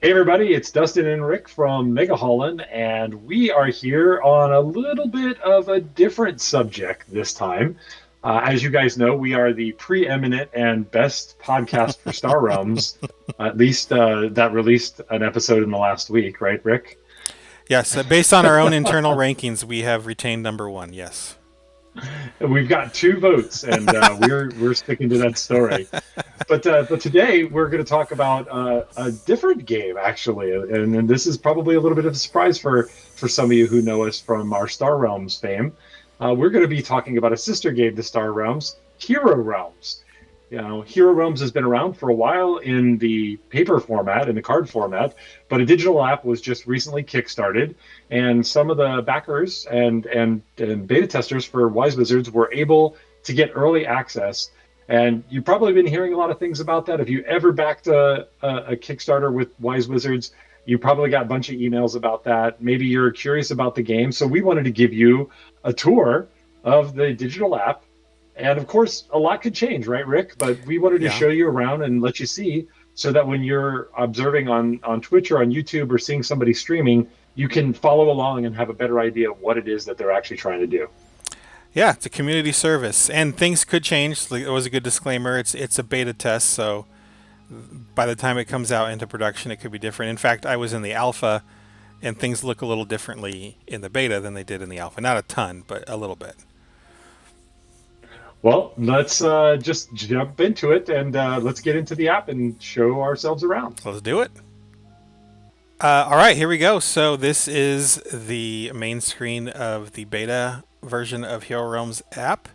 Hey everybody, it's Dustin and Rick from Megahaulin, and we are here on a little bit of a different subject this time. As you guys know, we are the preeminent and best podcast for Star Realms. At least that released an episode in the last week, right, Rick? Yes, based on our own internal rankings, we have retained number one. Yes. We've got two votes, and we're sticking to that story. But today we're going to talk about a different game, actually, and this is probably a little bit of a surprise for some of you who know us from our Star Realms fame. We're going to be talking about a sister game to Star Realms, Hero Realms. You know, Hero Realms has been around for a while in the paper format, in the card format, but a digital app was just recently kickstarted, and some of the backers and beta testers for Wise Wizards were able to get early access. And you've probably been hearing a lot of things about that. If you ever backed a Kickstarter with Wise Wizards, you probably got a bunch of emails about that. Maybe you're curious about the game. So we wanted to give you a tour of the digital app. And of course, a lot could change, right, Rick? But we wanted to Yeah. show you around and let you see so that when you're observing on Twitch or on YouTube or seeing somebody streaming, you can follow along and have a better idea of what it is that they're actually trying to do. Yeah, it's a community service, and things could change. Like, it was a good disclaimer. It's a beta test, so by the time it comes out into production, it could be different. In fact, I was in the alpha, and things look a little differently in the beta than they did in the alpha. Not a ton, but a little bit. Well, let's just jump into it and let's get into the app and show ourselves around. Let's do it. All right, here we go. So this is the main screen of the beta version of Hero Realms app.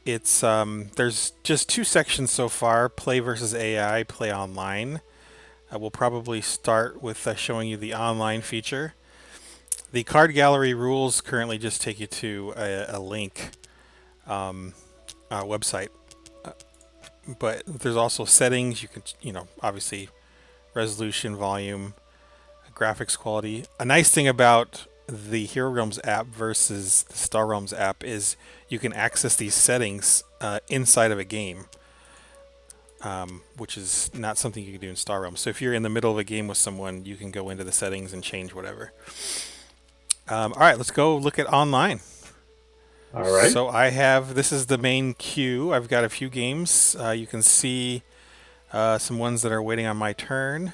It's there's just two sections so far: play versus AI, play online. We'll probably start with showing you the online feature. The card gallery rules currently just take you to a link website, uh, but there's also settings. You can, obviously resolution, volume, graphics quality. A nice thing about the Hero Realms app versus the Star Realms app is you can access these settings inside of a game, which is not something you can do in Star Realms. So if you're in the middle of a game with someone, you can go into the settings and change whatever. All right, let's go look at online. All right. So this is the main queue. I've got a few games. You can see some ones that are waiting on my turn.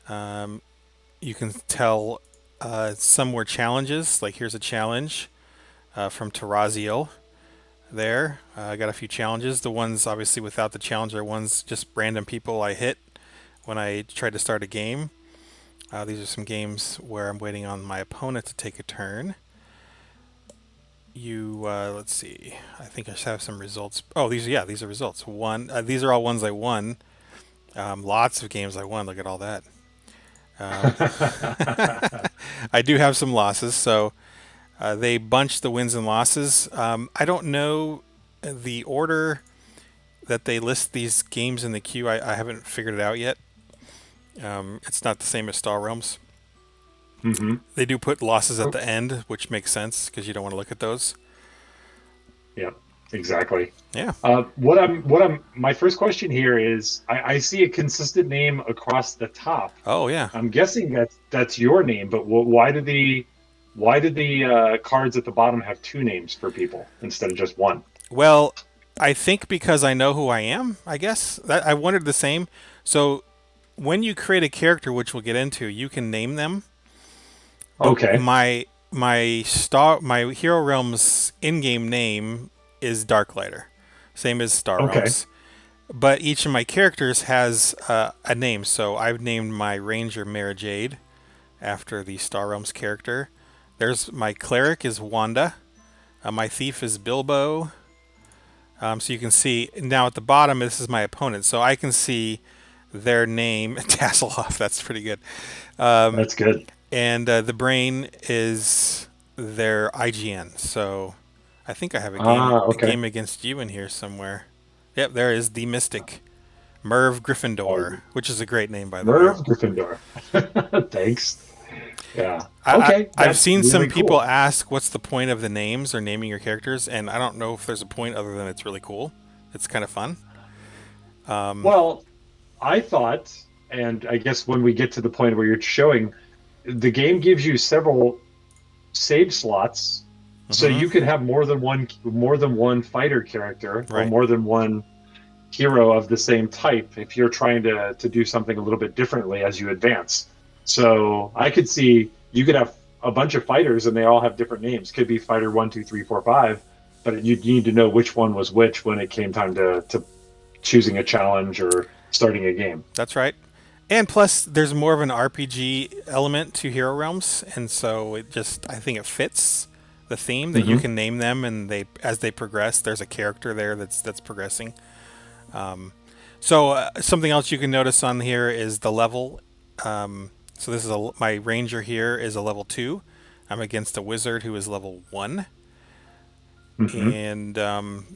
Um, you can tell some were challenges. Like here's a challenge from Taraziel. There, I got a few challenges. The ones obviously without the challenge are ones just random people I hit when I tried to start a game. These are some games where I'm waiting on my opponent to take a turn. Let's see. I think I have some results. Oh, these are results. These are all ones I won. Lots of games I won. Look at all that. Um, I do have some losses, so they bunch the wins and losses. I don't know the order that they list these games in the queue. I haven't figured it out yet. It's not the same as Star Realms. hmm They do put losses at the end, which makes sense because you don't want to look at those. Yeah, exactly. Yeah. My first question here is I see a consistent name across the top. Oh, yeah. I'm guessing that's your name, but why did the cards at the bottom have two names for people instead of just one? Well, I think because I know who I am, I guess. I wondered the same. So when you create a character, which we'll get into, you can name them. But Okay. my Hero Realms in-game name is Darklighter, same as Star Okay. Realms. But each of my characters has a name. So I've named my Ranger Mara Jade after the Star Realms character. There's my cleric is Wanda. My thief is Bilbo. So you can see now at the bottom. This is my opponent, so I can see their name. Tasselhoff. That's pretty good. Um, That's good. and the brain is their IGN. So I think I have a Okay. game against you in here somewhere. Yep, there is the Mystic Merv Gryffindor, Oh, which is a great name by the way. Merv Gryffindor. Thanks. Yeah. I, Okay, I've that's seen some really people cool. ask what's the point of the names or naming your characters, and I don't know if there's a point other than it's really cool. It's kind of fun. Um, Well, I thought, and I guess when we get to the point where you're showing, the game gives you several save slots, so Mm-hmm. you can have more than one fighter character or Right. more than one hero of the same type if you're trying to do something a little bit differently as you advance. So I could see you could have a bunch of fighters and they all have different names. Could be fighter 1, 2, 3, 4, 5, but you need to know which one was which when it came time to choosing a challenge or starting a game. That's right. And plus, there's more of an RPG element to Hero Realms, and so I think it fits the theme that you Hmm. can name them, and they as they progress, there's a character there that's progressing. So something else you can notice on here is the level. So this is my ranger here is a level 2. I'm against a wizard who is level 1, Hmm. and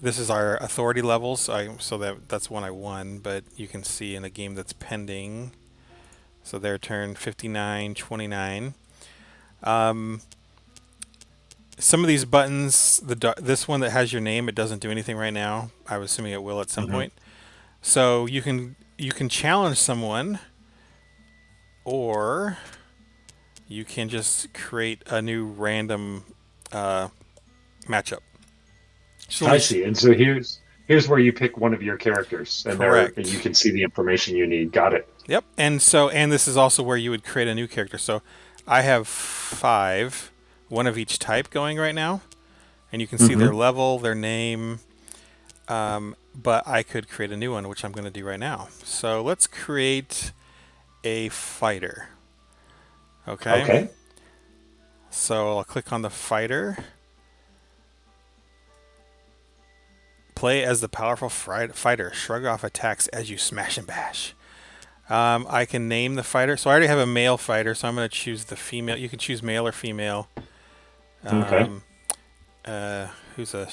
this is our authority levels. So that's one I won, but you can see in a game that's pending. So their turn 59, 29. Um, some of these buttons, this one that has your name, it doesn't do anything right now. I'm assuming it will at some Hmm. point. So you can challenge someone, or you can just create a new random uh, matchup. I see. And so here's where you pick one of your characters, and you Correct. can see the information you need. Got it. Yep. And this is also where you would create a new character. So I have 5, one of each type going right now, and you can see their Hmm. level, their name. But I could create a new one, which I'm going to do right now. So let's create a fighter. Okay. Okay. So I'll click on the fighter. Play as the powerful fighter. Shrug off attacks as you smash and bash. I can name the fighter. So I already have a male fighter, so I'm going to choose the female. You can choose male or female. Okay. Um, who's a.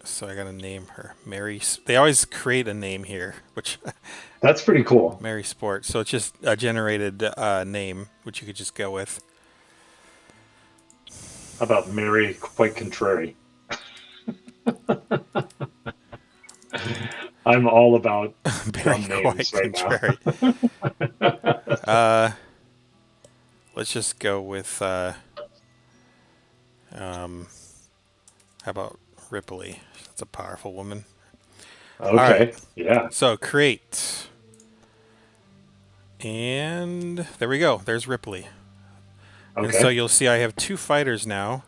So I got to name her Mary. They always create a name here, which That's pretty cool. Mary Sport. So it's just a generated name, which you could just go with. How about Mary quite contrary? I'm all about Very dumb quite names right now. contrary. Uh, let's just go with. Um, how about Ripley? That's a powerful woman. All right. Okay. Yeah. So create. And there we go. There's Ripley. And so Okay. you'll see I have 2 fighters now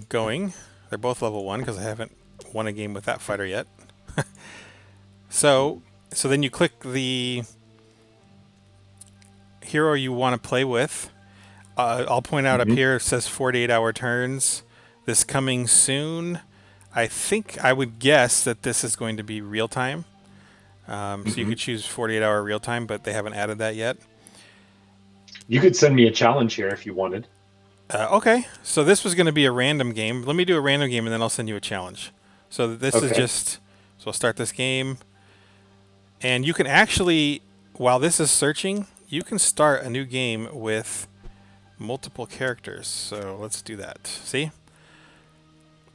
going. They're both level 1 because I haven't won a game with that fighter yet. So then you click the hero you want to play with. I'll point out up Hmm. here it says 48-hour turns. This coming soon. I think I would guess that this is going to be real time. So you Hmm. could choose 48-hour real time, but they haven't added that yet. You could send me a challenge here if you wanted. Okay, so this was going to be a random game. Let me do a random game and then I'll send you a challenge. So this is Okay. just. So I'll start this game. And you can actually, while this is searching, you can start a new game with multiple characters. So let's do that. See?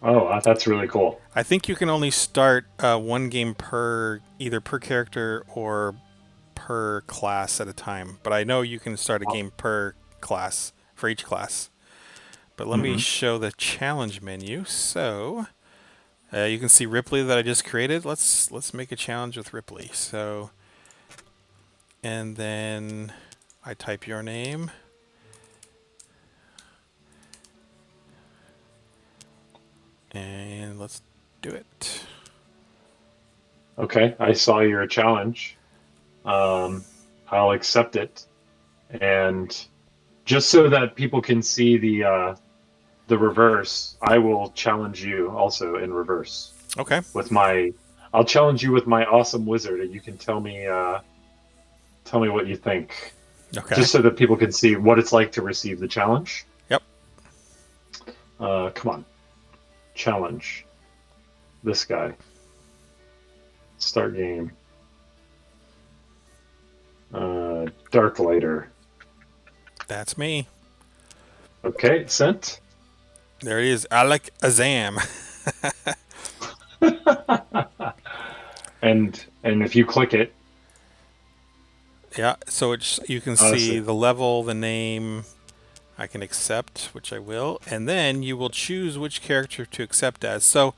Oh, that's really cool. I think you can only start one game either per character or per class at a time. But I know you can start a game per class for each class. But let me Hmm. show the challenge menu. So you can see Ripley that I just created. Let's make a challenge with Ripley. So, and then I type your name. And let's do it. Okay. I saw your challenge. Um, I'll accept it. And just so that people can see the reverse, I will challenge you also in reverse Okay. with my. I'll challenge you with my awesome wizard, and you can tell me what you think, Okay. just so that people can see what it's like to receive the challenge. Yep. Come on, challenge this guy. Start game. Dark lighter. That's me. Okay, sent. There it is. Alec Azam. And And if you click it, Yeah, so you can let's see see. the level, the name. I can accept, which I will, and then you will choose which character to accept as. So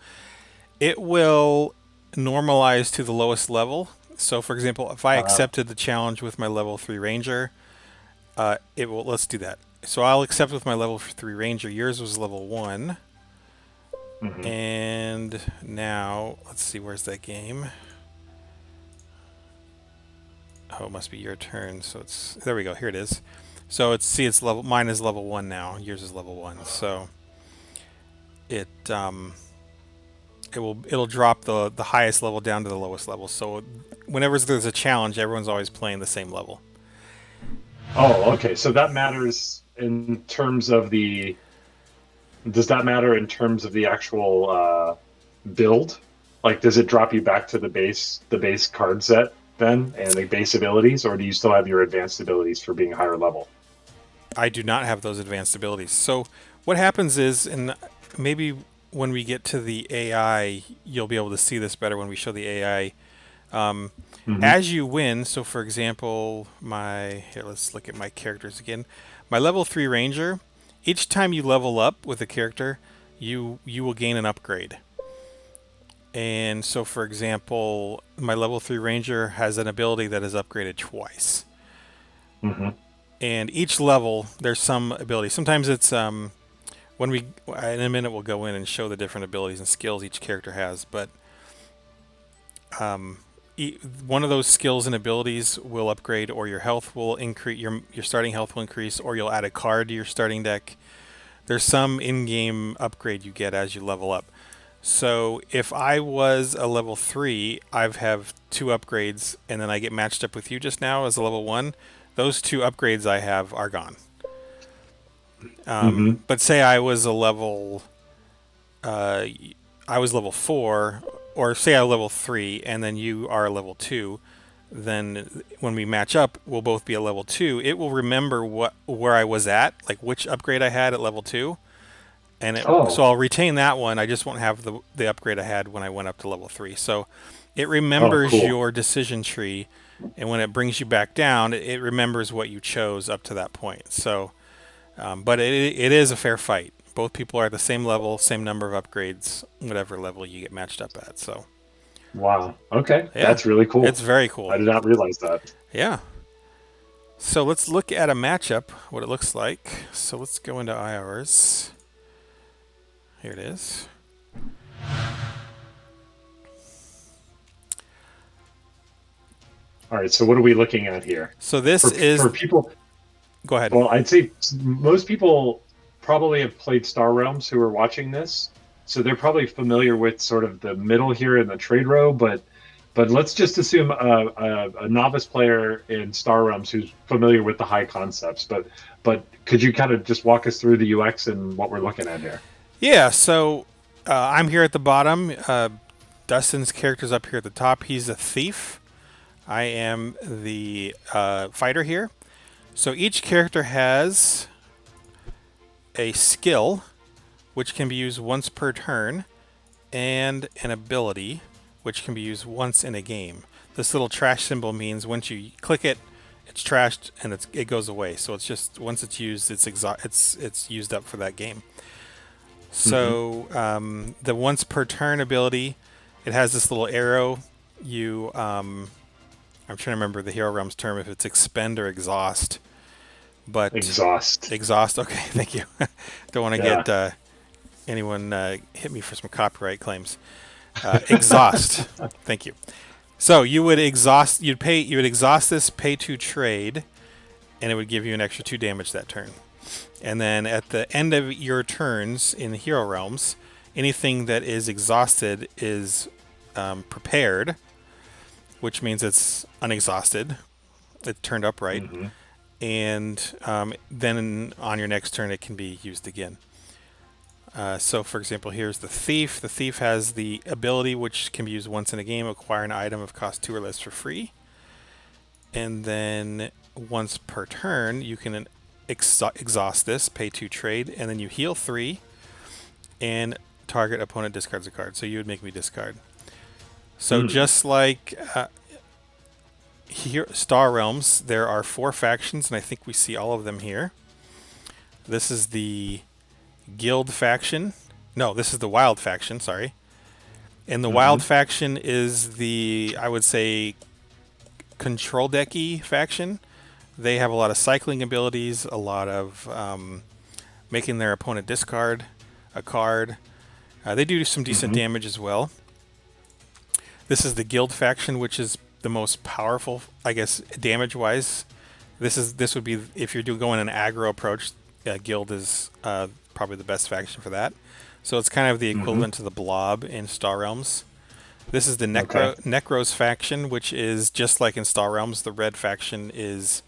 it will normalize to the lowest level. So, for example, if I Uh, accepted the challenge with my level 3 ranger, it will. Let's do that. So I'll accept with my level 3 ranger. Yours was level 1. mhm. And now, let's see, where's that game? Oh, it must be your turn. So it's there we go. Here it is. So it's level. Mine is level 1 now. Yours is level 1. So it it'll drop the highest level down to the lowest level. So whenever there's a challenge, everyone's always playing the same level. Oh, okay. So that matters in terms of the. Does that matter in terms of the actual build? Like, does it drop you back to the base card set then, and the base abilities, or do you still have your advanced abilities for being higher level? I do not have those advanced abilities. So what happens is, and maybe when we get to the AI, you'll be able to see this better when we show the AI. Hmm. As you win, so for example, let's look at my characters again. My level 3 ranger, each time you level up with a character, you will gain an upgrade. And so for example, my level 3 ranger has an ability that is upgraded twice. Hmm. And each level there's some ability. Sometimes it's when we in a minute we'll go in and show the different abilities and skills each character has, but um, one of those skills and abilities will upgrade, or your health will increase. Your starting health will increase, or you'll add a card to your starting deck. There's some in-game upgrade you get as you level up. So if I was a level 3, I have 2 upgrades, and then I get matched up with you just now as a level 1. Those 2 upgrades I have are gone. Hmm. But say uh, I was level 4, or say I level 3, and then you are a level 2. Then when we match up, we'll both be a level 2. It will remember where I was at, like which upgrade I had at level 2, and so Oh, I'll retain that one. I just won't have the upgrade I had when I went up to level 3. So it oh, remembers cool. your decision tree, and when it brings you back down, it remembers what you chose up to that point. So, but it is a fair fight. Both people are at the same level, same number of upgrades, whatever level you get matched up at. So, Wow. Okay, yeah, that's really it's cool. very I cool. did not realize that. Yeah. So let's look at a matchup, what it looks like. So let's go into IRs. Here it is. All right. So what are we looking at here? So this is. For people, Go ahead. well, I'd say most people probably have played Star Realms who are watching this, so they're probably familiar with sort of the middle here in the trade row. But let's just assume a novice player in Star Realms who's familiar with the high concepts. But could you kind of just walk us through the UX and what we're looking at here? Yeah, so I'm here at the bottom. Dustin's character's up here at the top. He's a thief. I am the fighter here. So each character has a skill, which can be used once per turn, and an ability, which can be used once in a game. This little trash symbol means once you click it, it's trashed and it goes away. So it's just once it's used, it's used up for that game. Hmm. So the once per turn ability, it has this little arrow. I'm trying to remember the Hero Realms term if it's expend or exhaust. But Exhaust. exhaust. Okay, thank you. Don't want to Yeah. get anyone hit me for some copyright claims. Exhaust. Thank you. So you would exhaust. You would exhaust this pay to trade, and it would give you an extra 2 damage that turn. And then at the end of your turns in Hero Realms, anything that is exhausted is prepared, which means it's unexhausted. It turned upright. Hmm. And then on your next turn, it can be used again. So, for example, here's the Thief. The Thief has the ability, which can be used once in a game, acquire an item of cost 2 or less for free. And then once per turn, you can exhaust this, pay 2 trade, and then you heal 3, and target opponent discards a card. So you would make me discard. So just like here, Star Realms, there are 4 factions, and I think we see all of them here. This is the Guild faction. No, this is the Wild faction, sorry. And the Wild faction is the, I would say, control decky faction. They have a lot of cycling abilities, a lot of making their opponent discard a card. They do some decent damage as well. This is the Guild faction, which is the most powerful, I guess, damage-wise. This would be, if you're going an aggro approach, Guild is probably the best faction for that. So it's kind of the equivalent to the Blob in Star Realms. This is the Necros faction, which is just like in Star Realms. The red faction is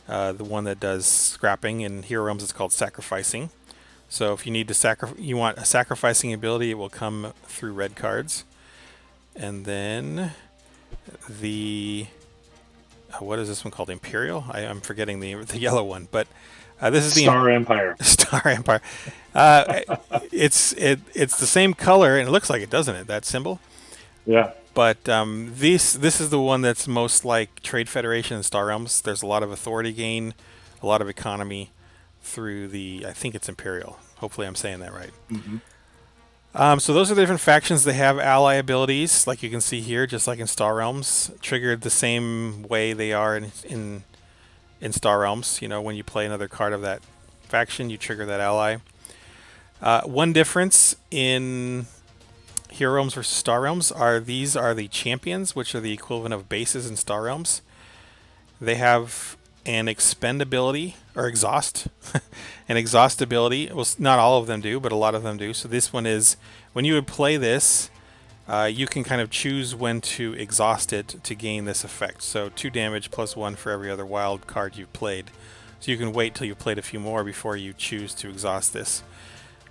the one that does scrapping. In Hero Realms, it's called sacrificing. So if you need to you want a sacrificing ability, it will come through red cards. And then the what is this one called? Imperial? I'm forgetting the yellow one, but this is the Star Empire. Star Empire. It's the same color, and it looks like it, doesn't it? That symbol. Yeah. But this is the one that's most like Trade Federation and Star Realms. There's a lot of authority gain, a lot of economy through the, I think it's Imperial. Hopefully I'm saying that right. So those are the different factions. They have ally abilities, like you can see here, just like in Star Realms, triggered the same way they are in Star Realms. You know, when you play another card of that faction, you trigger that ally. One difference in Hero Realms versus Star Realms these are the champions, which are the equivalent of bases in Star Realms. They have an expend ability, or exhaust, an exhaust ability. Well, not all of them do, but a lot of them do. So this one is, when you would play this, you can kind of choose when to exhaust it to gain this effect. So 2 damage plus 1 for every other wild card you've played. So you can wait till you've played a few more before you choose to exhaust this.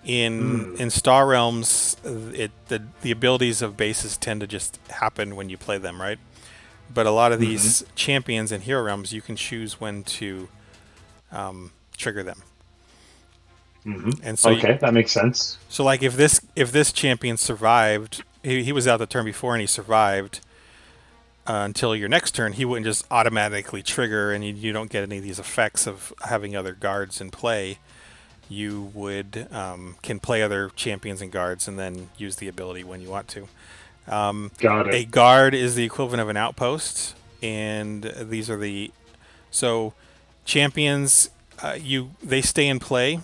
In Star Realms, the abilities of bases tend to just happen when you play them, right? But a lot of these champions in Hero Realms, you can choose when to trigger them. And so that makes sense. So, like, if this champion survived, he was out the turn before and he survived until your next turn, he wouldn't just automatically trigger, and you don't get any of these effects of having other guards in play. You would can play other champions and guards and then use the ability when you want to. Got it. A guard is the equivalent of an outpost, and these are champions. They stay in play,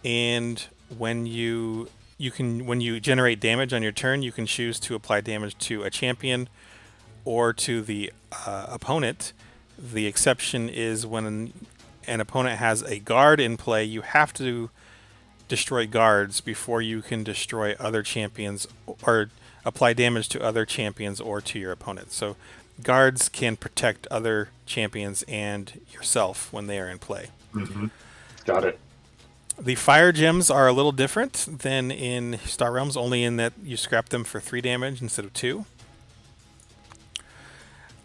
and when you generate damage on your turn, you can choose to apply damage to a champion or to the opponent. The exception is when an opponent has a guard in play, you have to destroy guards before you can destroy other champions or apply damage to other champions or to your opponent. So guards can protect other champions and yourself when they are in play. Got it. The fire gems are a little different than in Star Realms, only in that you scrap them for 3 damage instead of 2.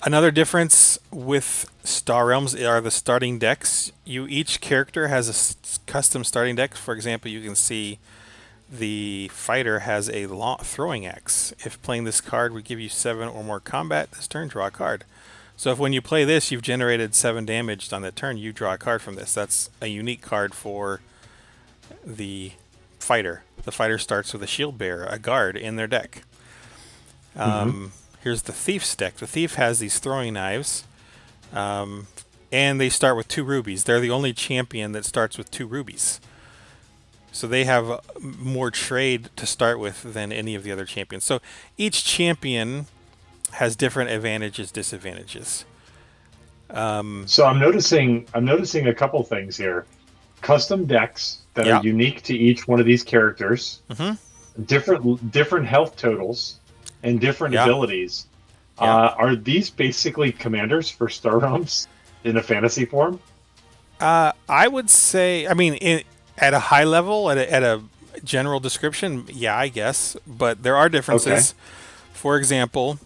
Another difference with Star Realms are the starting decks. Each character has a custom starting deck. For example, you can see the fighter has a throwing axe. If playing this card would give you 7 or more combat this turn, draw a card. So if when you play this, you've generated 7 damage on that turn, you draw a card from this. That's a unique card for the fighter. The fighter starts with a shield bearer, a guard, in their deck. Here's the thief's deck. The thief has these throwing knives, and they start with 2 rubies. They're the only champion that starts with 2 rubies. So they have more trade to start with than any of the other champions. So each champion has different advantages, disadvantages. So I'm noticing a couple things here. Custom decks that are unique to each one of these characters. Different health totals and different abilities. Are these basically commanders for Star Realms in a fantasy form? I would say, I mean, at a high level, at a general description, yeah, I guess. But there are differences. Okay. For example,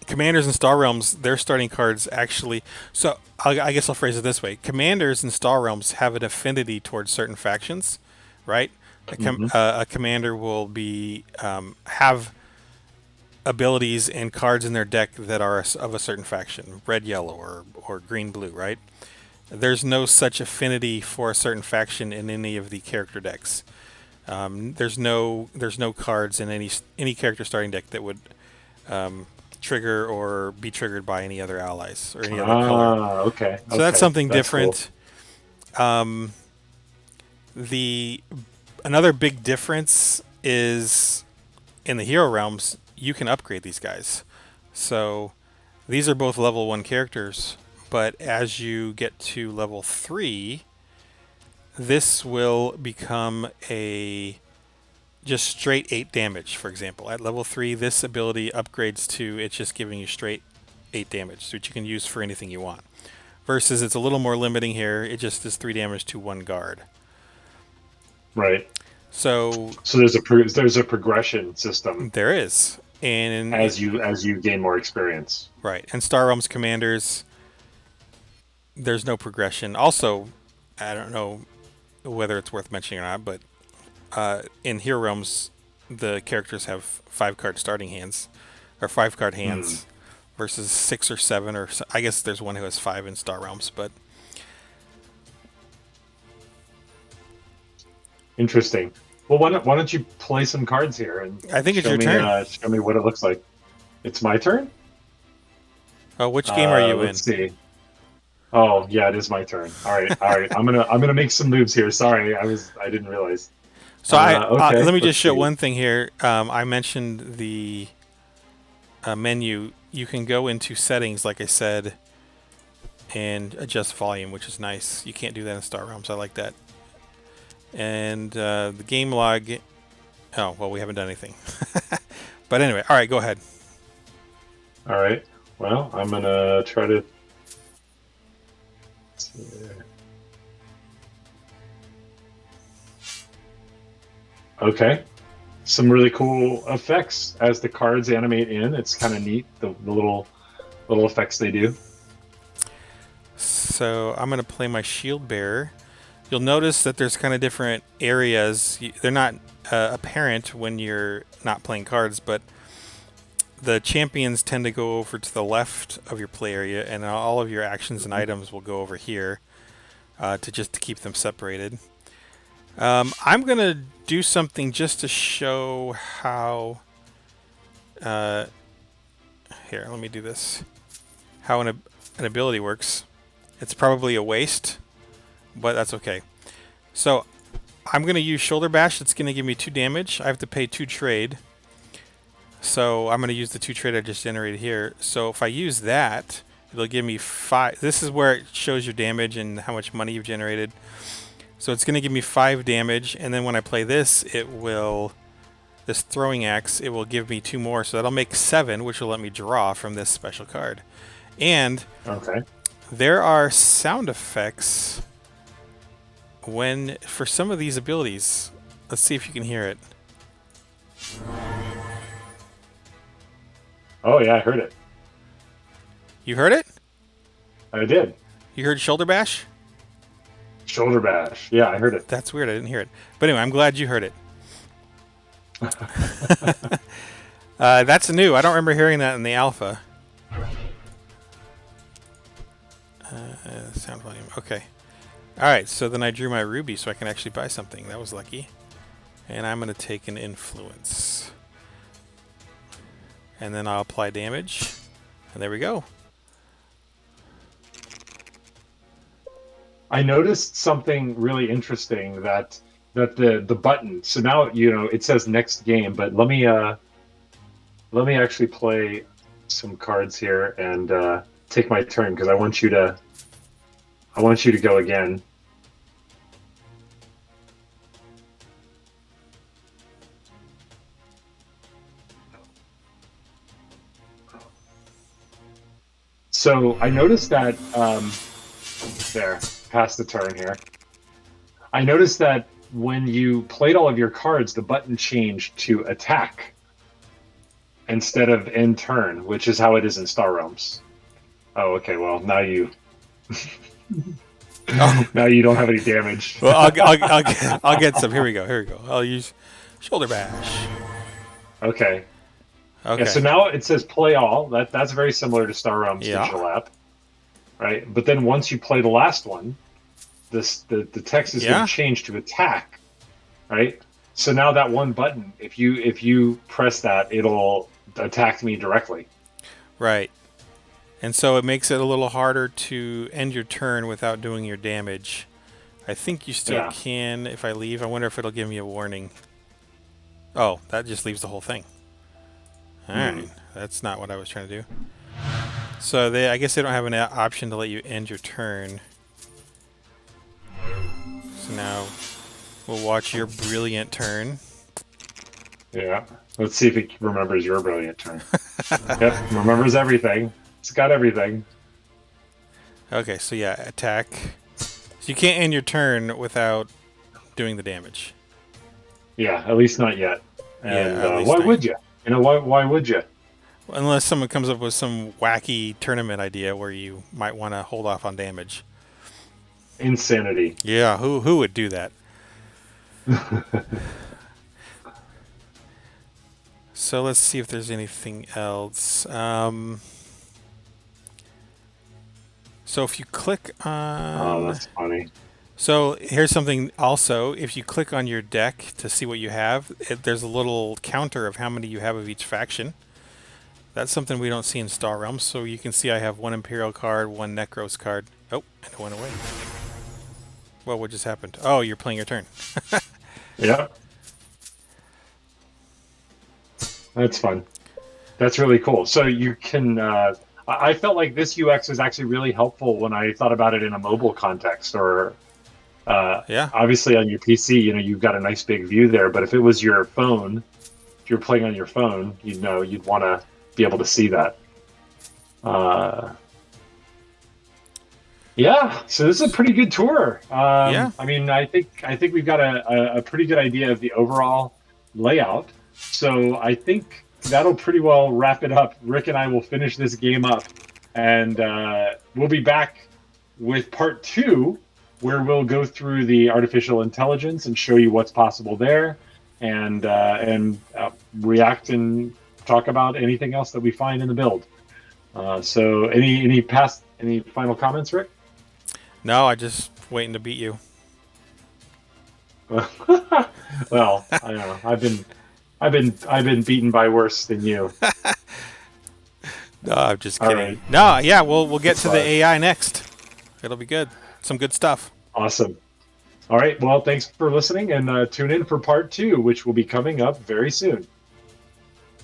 commanders in Star Realms, their starting cards actually... So I guess I'll phrase it this way. Commanders in Star Realms have an affinity towards certain factions, right? A commander will be have abilities and cards in their deck that are of a certain faction, red, yellow, or green, blue, right? There's no such affinity for a certain faction in any of the character decks. There's no cards in any character starting deck that would trigger or be triggered by any other allies or any other color. Okay. So that's something That's cool. different. The Another big difference is in the hero realms, you can upgrade these guys. So these are both level 1 characters, but as you get to level 3, this will become a just straight 8 damage, for example. At level 3, this ability upgrades to it's just giving you straight 8 damage, which you can use for anything you want. Versus it's a little more limiting here. It just does 3 damage to 1 guard. Right. So there's a progression system there is. And as you gain more experience. right. And Star Realms Commanders, there's no progression. Also, I don't know whether it's worth mentioning or not, but in Hero Realms, the characters have 5-card starting hands, or 5-card hands, versus 6 or 7, or I guess there's one who has 5 in Star Realms, but Interesting. Well, why don't you play some cards here and I think it's your turn. show me what it looks like. It's my turn. Oh, which game are you in? Let's see. Oh, yeah, it is my turn. All right. I'm gonna make some moves here. Sorry, I didn't realize. So Okay, let me just let's show see. one thing here. I mentioned the menu. You can go into settings, like I said, and adjust volume, which is nice. You can't do that in Star Realms. I like that. And the game log. Oh, well, we haven't done anything. But anyway, all right, go ahead. All right. Well, I'm gonna try to. Okay. Some really cool effects as the cards animate in. It's kind of neat, the little effects they do. So I'm going to play my shield bearer. You'll notice that there's kind of different areas. They're not apparent when you're not playing cards, but the champions tend to go over to the left of your play area, and all of your actions and items will go over here to keep them separated. I'm going to do something just to show how... here, let me do this. How an ability works. It's probably a waste, but that's okay. So I'm going to use Shoulder Bash. It's going to give me 2 damage. I have to pay 2 trade. So I'm going to use the 2 trade I just generated here. So if I use that, it'll give me 5. This is where it shows your damage and how much money you've generated. So it's going to give me 5 damage, and then when I play this, this throwing axe, it will give me 2 more, so that'll make 7, which will let me draw from this special card. And Okay. there are sound effects for some of these abilities. Let's see if you can hear it. Oh yeah, I heard it. You heard it? I did. You heard Shoulder Bash? Shoulder bash. Yeah, I heard it. That's weird. I didn't hear it. But anyway, I'm glad you heard it. That's new. I don't remember hearing that in the alpha. Sound volume. Okay. All right. So then I drew my ruby so I can actually buy something. That was lucky. And I'm going to take an influence. And then I'll apply damage. And there we go. I noticed something really interesting that the button. So now it says next game, but let me actually play some cards here and take my turn because I want you to go again. So I noticed that there. Past the turn here. I noticed that when you played all of your cards, the button changed to attack instead of end turn, which is how it is in Star Realms. Oh, okay. Well, now you now you don't have any damage. Well, I'll get some. Here we go. I'll use Shoulder Bash. Okay. And so Okay. now it says play all. That's very similar to Star Realms Yeah. digital app, right? But then once you play the last one, the text is going to Yeah. change to attack, right? So now that one button, if you press that, it'll attack me directly. Right. And so it makes it a little harder to end your turn without doing your damage. I think you still Yeah. can if I leave. I wonder if it'll give me a warning. Oh, that just leaves the whole thing. All Hmm. right. That's not what I was trying to do. So I guess they don't have an option to let you end your turn. So now we'll watch your brilliant turn. Yeah. Let's see if it remembers your brilliant turn. Yep. Remembers everything. It's got everything. Okay, so yeah, attack. So you can't end your turn without doing the damage. Yeah. At least not yet. Yeah, And at least why not yet. would you? Why would you? Unless someone comes up with some wacky tournament idea where you might want to hold off on damage. Insanity. Yeah, who would do that? So let's see if there's anything else. So if you click Oh, on... that's funny. So here's something also. If you click on your deck to see what you have, there's a little counter of how many you have of each faction. That's something we don't see in Star Realms. So you can see I have one Imperial card, one Necros card. Oh, and it went away. Well, what just happened? Oh, you're playing your turn. Yeah. That's fun. That's really cool. So you can. I felt like this UX was actually really helpful when I thought about it in a mobile context, or Yeah. obviously on your PC. You've got a nice big view there. But if it was your phone, if you're playing on your phone, you'd want to be able to see that. Uh, yeah. So this is a pretty good tour. Yeah. I mean, I think we've got a pretty good idea of the overall layout. So I think that'll pretty well wrap it up. Rick and I will finish this game up, and we'll be back with part two, where we'll go through the artificial intelligence and show you what's possible there, and react and talk about anything else that we find in the build. So any final comments, Rick? No, I just waiting to beat you. Well, I don't know. I've been beaten by worse than you. No, I'm just All kidding. right. No, yeah, we'll get It's to the fine. AI next. It'll be good. Some good stuff. Awesome. All right. Well, thanks for listening, and tune in for part two, which will be coming up very soon.